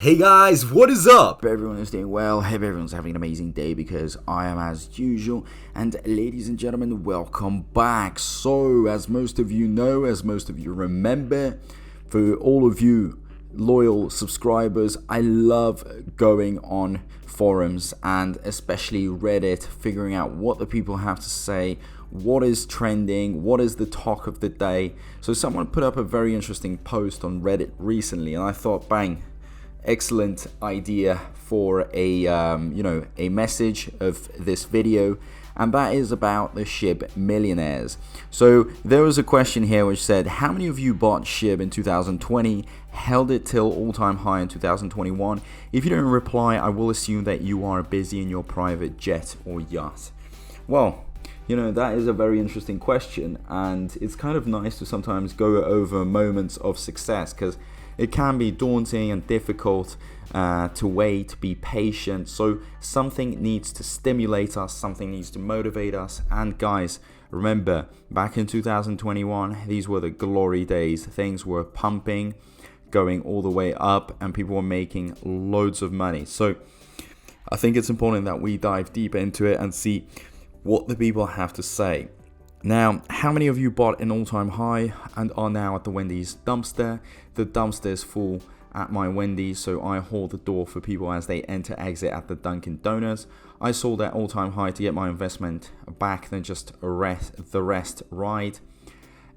Hey guys, what is up? Hope everyone is doing well. Hope everyone's having an amazing day because I am as usual. And ladies and gentlemen, welcome back. So, as most of you know, as most of you remember, for all of you loyal subscribers, I love going on forums and especially Reddit, figuring out what the people have to say, what is trending, what is the talk of the day. So someone put up a very interesting post on Reddit recently and I thought, bang, excellent idea for a message of this video, and that is about the SHIB millionaires. So there was a question here which said, how many of you bought SHIB in 2020, held it till all-time high in 2021? If you don't reply, I will assume that you are busy in your private jet or yacht. Well, that is a very interesting question, and it's kind of nice to sometimes go over moments of success, because it can be daunting and difficult to wait, be patient. So something needs to stimulate us, something needs to motivate us. And guys, remember, back in 2021, these were the glory days. Things were pumping, going all the way up, and people were making loads of money. So I think it's important that we dive deep into it and see what the people have to say. Now, how many of you bought an all-time high and are now at the Wendy's dumpster? The dumpster is full at my Wendy's, so I hold the door for people as they enter, exit at the Dunkin' Donuts. I sold that all-time high to get my investment back, then just the rest ride.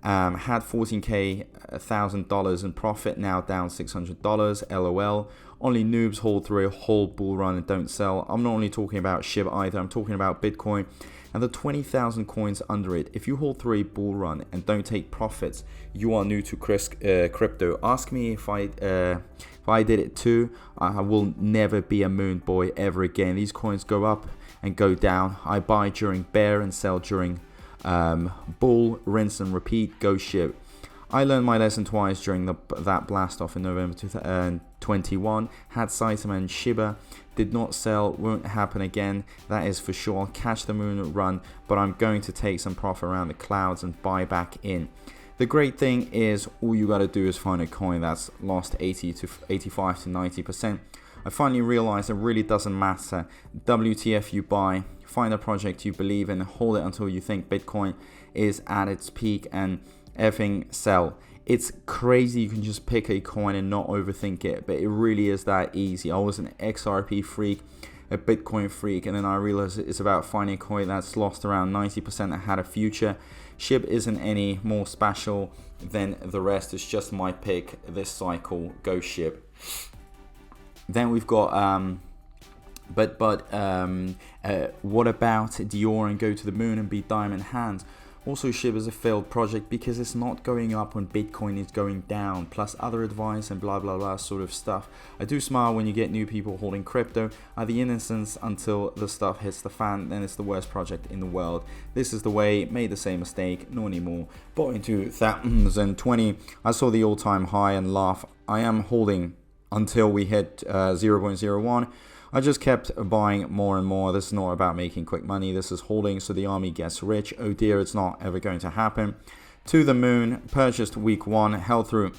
Had $14,000 in profit, now down $600, LOL. Only noobs hold through a whole bull run and don't sell. I'm not only talking about SHIB either, I'm talking about Bitcoin and the 20,000 coins under it. If you hold through a bull run and don't take profits, you are new to crypto. Ask me if I did it too. I will never be a moon boy ever again. These coins go up and go down. I buy during bear and sell during bull, rinse and repeat, go SHIB. I learned my lesson twice during that blast off in November 2021. Had Saitama and Shiba, did not sell, won't happen again, that is for sure. I'll catch the moon run, but I'm going to take some profit around the clouds and buy back in. The great thing is, all you gotta do is find a coin that's lost 85 to 90%. I finally realized it really doesn't matter. WTF you buy, find a project you believe in, hold it until you think Bitcoin is at its peak and everything sell. It's crazy you can just pick a coin and not overthink it, but it really is that easy. I was an XRP freak, a Bitcoin freak, and then I realized it's about finding a coin that's lost around 90% that had a future. SHIB isn't any more special than the rest. It's just my pick this cycle. Go SHIB. Then we've got what about Dior and go to the moon and be diamond hands? Also, SHIB is a failed project because it's not going up when Bitcoin is going down, plus other advice and blah blah blah sort of stuff. I do smile when you get new people holding crypto. At the innocence until the stuff hits the fan, then it's the worst project in the world. This is the way, made the same mistake, no anymore. Bought in 2020, I saw the all-time high and laugh. I am holding until we hit 0.01. I just kept buying more and more. This is not about making quick money. This is holding so the army gets rich. Oh dear, it's not ever going to happen. To the moon, purchased week 1, held through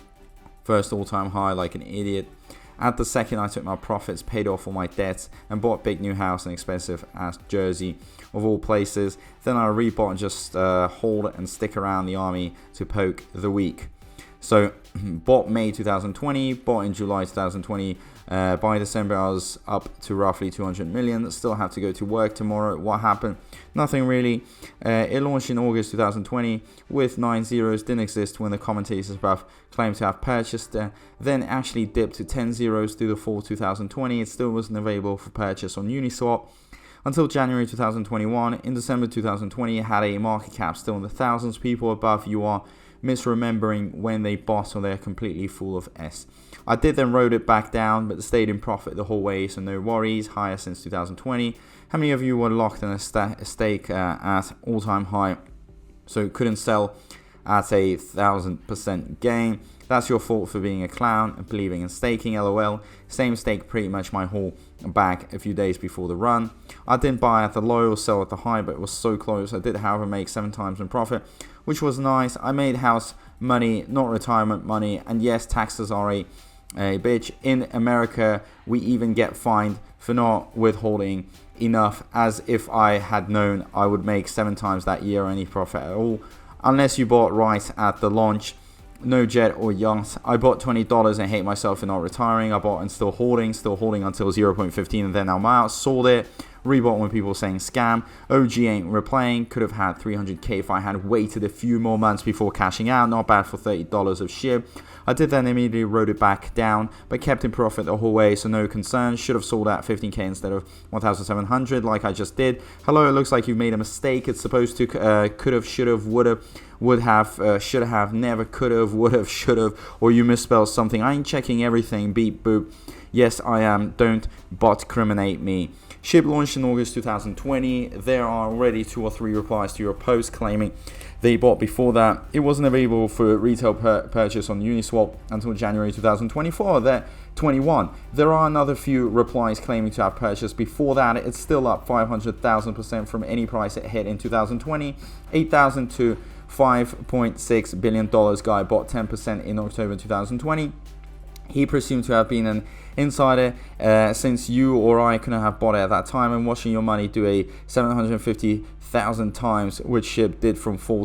first all-time high like an idiot. At the second, I took my profits, paid off all my debts, and bought big new house in expensive ass Jersey, of all places. Then I rebought and just hold and stick around the army to poke the weak. So, bought May 2020, bought in July 2020. By December, I was up to roughly 200 million. Still have to go to work tomorrow. What happened? Nothing really. It launched in August 2020 with 9 zeros. Didn't exist when the commentators above claimed to have purchased. Then actually dipped to 10 zeros through the fall 2020. It still wasn't available for purchase on Uniswap until January 2021. In December 2020, it had a market cap still in the thousands. People above you are misremembering when they bought, or they're completely full of S. I did then rode it back down, but stayed in profit the whole way, so no worries. Higher since 2020. How many of you were locked in a stake at all-time high, so couldn't sell at 1,000% gain? That's your fault for being a clown and believing in staking, LOL. Same stake pretty much my whole bag a few days before the run. I didn't buy at the low or sell at the high, but it was so close. I did, however, make 7 times in profit, which was nice. I made house money, not retirement money, and yes, taxes are a a bitch. In America, we even get fined for not withholding enough, as if I had known I would make 7 times that year any profit at all. Unless you bought right at the launch, no jet or yacht. I bought $20 and hate myself for not retiring. I bought and still holding until 0.15 and then I'm out. Sold it, rebought when people were saying scam. OG ain't replaying. Could have had 300k if I had waited a few more months before cashing out. Not bad for $30 of SHIB. I did then immediately wrote it back down, but kept in profit the whole way, so no concern. Should have sold at 15k instead of 1,700 like I just did. Hello, it looks like you've made a mistake. It's supposed to could have, should have, would have, should have, never, could have, would have, should have, or you misspelled something. I ain't checking everything. Beep boop. Yes, I am. Don't bot criminate me. SHIB launched in August 2020. There are already 2 or 3 replies to your post claiming they bought before that. It wasn't available for retail purchase on Uniswap until January 2024. There are another few replies claiming to have purchased before that. It's still up 500,000% from any price it hit in 2020. 8,000 to $5.6 billion guy bought 10% in October 2020. He presumed to have been an insider since you or I couldn't have bought it at that time, and watching your money do a 750,000 times, which SHIB did from fall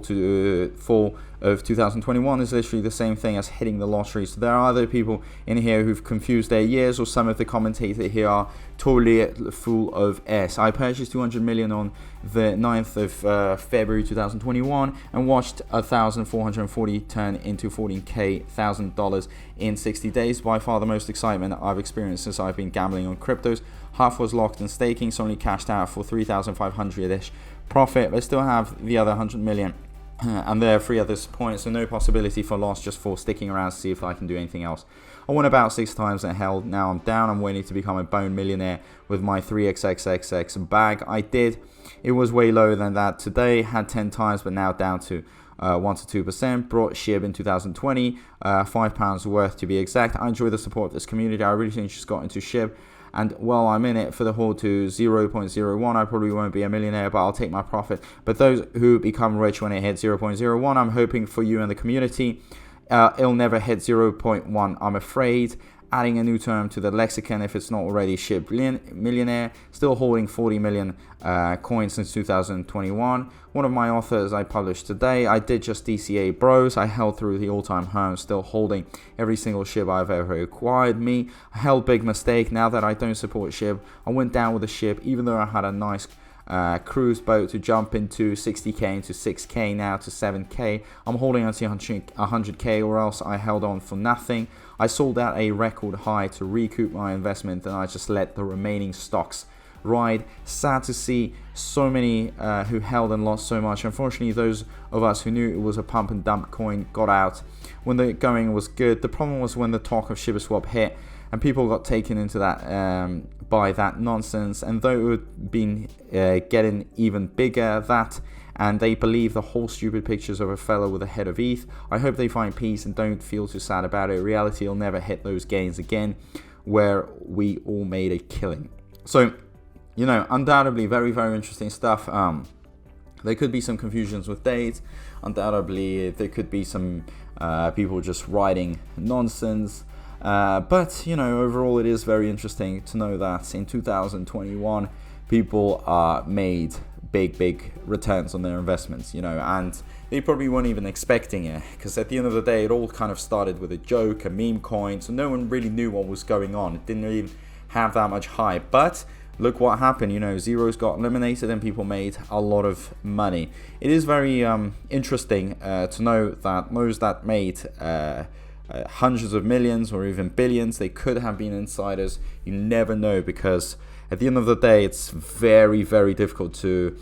of 2021, is literally the same thing as hitting the lottery. So there are other people in here who've confused their years, or some of the commentators here are totally full of S. I purchased 200 million on the 9th of February 2021 and watched 1,440 turn into $14,000 in 60 days. By far the most excitement I've experienced since I've been gambling on cryptos. Half was locked in staking, so only cashed out for 3,500-ish profit, but still have the other 100 million. And there are 3 other points, so no possibility for loss, just for sticking around to see if I can do anything else. I won about 6 times and held. Now I'm down. I'm waiting to become a bone millionaire with my 3xxxx bag. I did. It was way lower than that today. Had 10 times, but now down to 1 to 2%. Brought SHIB in 2020, £5 worth to be exact. I enjoy the support of this community. I really think just got into SHIB. And while I'm in it for the hold to 0.01, I probably won't be a millionaire, but I'll take my profit. But those who become rich when it hits 0.01, I'm hoping for you and the community. It'll never hit 0.1, I'm afraid. Adding a new term to the lexicon if it's not already SHIB millionaire. Still holding 40 million coins since 2021. One of my authors I published today. I did just DCA bros. I held through the all-time high. I'm still holding every single SHIB I've ever acquired. I held big mistake. Now that I don't support SHIB, I went down with the SHIB even though I had a nice cruise boat to jump into 60k into 6k now to 7k. I'm holding until 100k, or else I held on for nothing. I sold at a record high to recoup my investment, and I just let the remaining stocks ride. Sad to see so many who held and lost so much. Unfortunately, those of us who knew it was a pump and dump coin got out when the going was good. The problem was when the talk of SHIBASWAP hit and people got taken into that by that nonsense, and though it had been getting even bigger, and they believe the whole stupid pictures of a fellow with a head of ETH. I hope they find peace and don't feel too sad about it. Reality will never hit those gains again where we all made a killing. So, undoubtedly very, very interesting stuff. There could be some confusions with dates. Undoubtedly, there could be some people just writing nonsense. But, overall it is very interesting to know that in 2021, people made big returns on their investments, and they probably weren't even expecting it, because at the end of the day, it all kind of started with a joke, a meme coin, so no one really knew what was going on. It didn't even have that much hype, but look what happened. Zeros got eliminated and people made a lot of money. It is very interesting to know that those that made hundreds of millions or even billions, they could have been insiders. You never know, because at the end of the day, it's very, very difficult to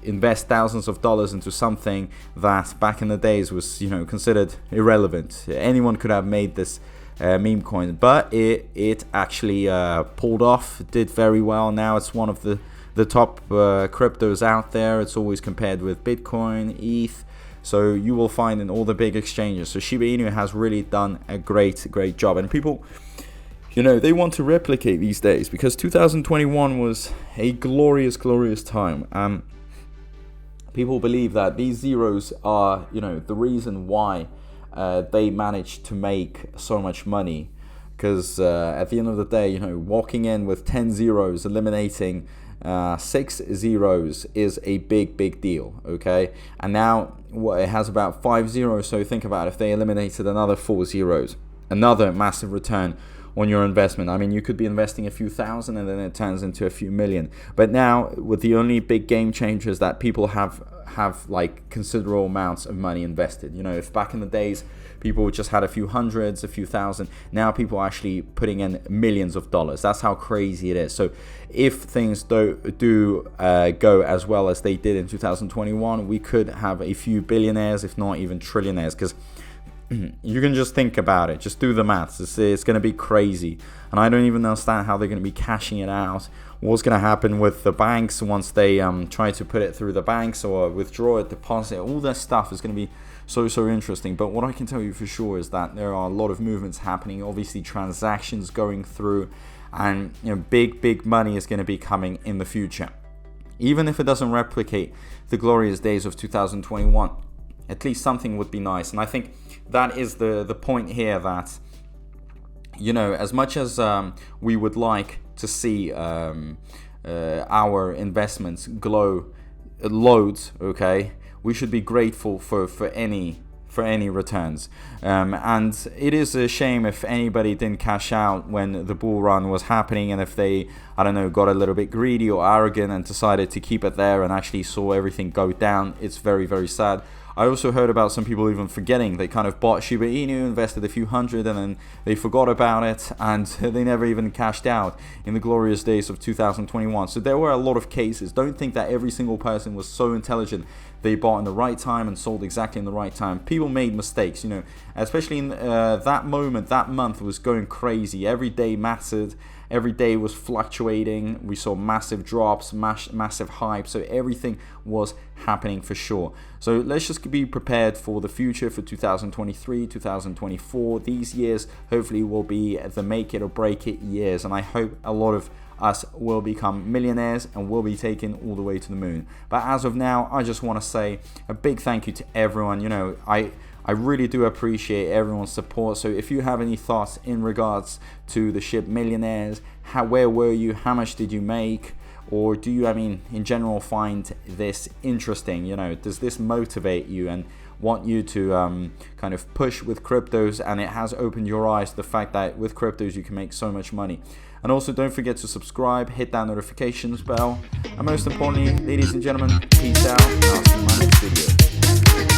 invest thousands of dollars into something that back in the days was considered irrelevant. Anyone could have made this meme coin, but it actually pulled off, did very well. Now it's one of the top cryptos out there. It's always compared with Bitcoin, ETH, so you will find in all the big exchanges. So Shiba Inu has really done a great job, and people they want to replicate these days, because 2021 was a glorious time. People believe that these zeros are the reason why they managed to make so much money. Because at the end of the day, you know, walking in with 10 zeros, eliminating 6 zeros is a big deal, okay? And now it has about 5 zeros, so think about if they eliminated another 4 zeros, another massive return on your investment. I mean, you could be investing a few thousand and then it turns into a few million. But now, with the only big game changer is that people have like considerable amounts of money invested. You know, if back in the days people just had a few hundreds, a few thousand, now people are actually putting in millions of dollars. That's how crazy it is. So if things do go as well as they did in 2021, we could have a few billionaires, if not even trillionaires, because you can just think about it, just do the maths. It's going to be crazy, and I don't even understand how they're going to be cashing it out. What's going to happen with the banks once they try to put it through the banks or withdraw it, deposit, all that stuff is going to be so interesting. But what I can tell you for sure is that there are a lot of movements happening, obviously transactions going through, and you know, big money is going to be coming in the future. Even if it doesn't replicate the glorious days of 2021, at least something would be nice. And I think that is the point here, that, you know, as much as we would like to see our investments glow loads, okay, we should be grateful for any returns. And it is a shame if anybody didn't cash out when the bull run was happening, and if they, I don't know, got a little bit greedy or arrogant and decided to keep it there and actually saw everything go down. It's very sad. I also heard about some people even forgetting. They kind of bought Shiba Inu, invested a few hundred, and then they forgot about it, and they never even cashed out in the glorious days of 2021. So there were a lot of cases. Don't think that every single person was so intelligent they bought in the right time and sold exactly in the right time. People made mistakes, you know, especially in that moment. That month was going crazy. Every day mattered. Every day was fluctuating. We saw massive drops, massive hype. So everything was happening for sure. So let's just be prepared for the future, for 2023, 2024. These years hopefully will be the make it or break it years. And I hope a lot of us will become millionaires and will be taken all the way to the moon. But as of now, I just want to say a big thank you to everyone. You know, I really do appreciate everyone's support. So if you have any thoughts in regards to the SHIB millionaires, where were you? How much did you make? Or do you, I mean, in general, find this interesting? You know, does this motivate you and want you to kind of push with cryptos? And it has opened your eyes to the fact that with cryptos you can make so much money. And also, don't forget to subscribe, hit that notifications bell, and most importantly, ladies and gentlemen, peace out, and I'll see you in my next video.